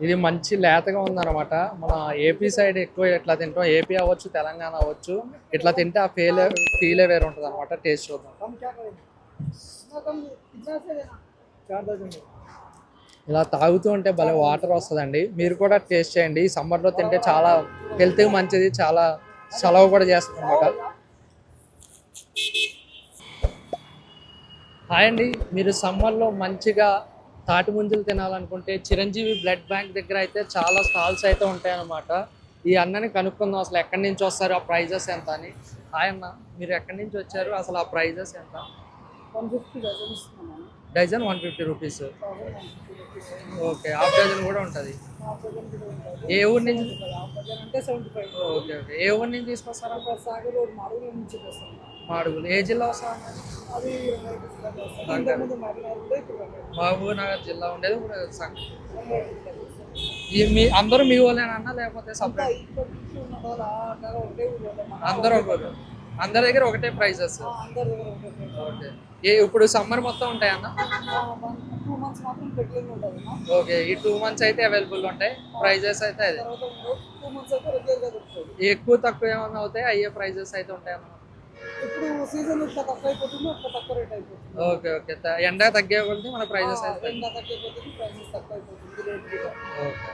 ఇది మంచి లేతగా ఉందన్నమాట. మన ఏపీ సైడ్ ఎక్కువ ఇట్లా తింటాం. ఏపీ అవ్వచ్చు, తెలంగాణ అవ్వచ్చు. ఇట్లా తింటే ఆ ఫీలే వేరే ఉంటుంది అనమాట. టేస్ట్ చూద్దాం. ఇలా తాగుతూ ఉంటే భలే వాటర్ వస్తుందండి. మీరు కూడా టేస్ట్ చేయండి. ఈ సమ్మర్లో తింటే చాలా హెల్త్కి మంచిది, చాలా చలవ కూడా చేస్తుంది అనమాట. హాయ్ అండి, మీరు సమ్మర్లో మంచిగా తాటి ముంజలు తినాలనుకుంటే చిరంజీవి బ్లడ్ బ్యాంక్ దగ్గర అయితే చాలా స్టాల్స్ అయితే ఉంటాయన్నమాట. ఈ అన్నని కనుక్కుందాం అసలు ఎక్కడి నుంచి వస్తారు, ఆ ప్రైజెస్ ఎంత అని. హాయ్ అన్న, మీరు ఎక్కడి నుంచి వచ్చారు, అసలు ఆ ప్రైజెస్ ఎంత? 150 డజన్ ఇస్తున్నాను. Dozen 150 rupees. Okay, half dozen కూడా ఉంటుంది. హాఫ్ డజన్ కూడా ఉంటుంది. ఏ ఊరు నుంచి? హాఫ్ డజన్ అంటే 75. ఓకే ఓకే, ఏ ఊరు నుంచి తీసుకొస్తారా? సాగర్ రోడ్ మాడుగుల నుంచి తెస్తాను. మాడుగులు ఏ జిల్లా వస్తా? అది ఇంతకుముందు మహబూబ్ కూడా ఇప్పుడు మహబూబ్ నగర్ జిల్లా ఉండేది ఇప్పుడు మీ అందరూ మీ వాళ్ళేనన్నా లేకపోతే సపరేట్? ఉన్న వాళ్ళు ఒకటే అందరూ ఒకరు, అందరి దగ్గర ఒకటే ప్రైజెస్. అందరి దగ్గర ఒకటే price. ఓకే, ఇప్పుడు సమ్మర్ మొత్తం ఉంటాయన్న? 2 months మాత్రం రెగ్యులర్ ఉంటుంది. ఓకే, ఈ 2 months అయితే అవైలబుల్ ఉంటాయి. ప్రైజెస్ అయితే అదే. తర్వాత 2 months అయితే రెగ్యులర్గా దొరుకుతుంది. ఎక్కువ తక్కువ ఏమన్నా అవుతాయి, అయ్యే ప్రైజెస్ అయితే ఉంటాయన్న? ఇప్పుడు సీజన్ ఇట్లా తక్కువ అయిపోతుంది, అట్లా తక్కువ రేట్ అయిపోతుంది. ఓకే ఓకే, ఎండ తగ్గే కొద్దీ మన ప్రైజెస్ అయితే ఎండ తగ్గిపోతుంది, ప్రైసెస్ తక్కువ అయిపోతుంది, రేట్ కూడా. ఓకే.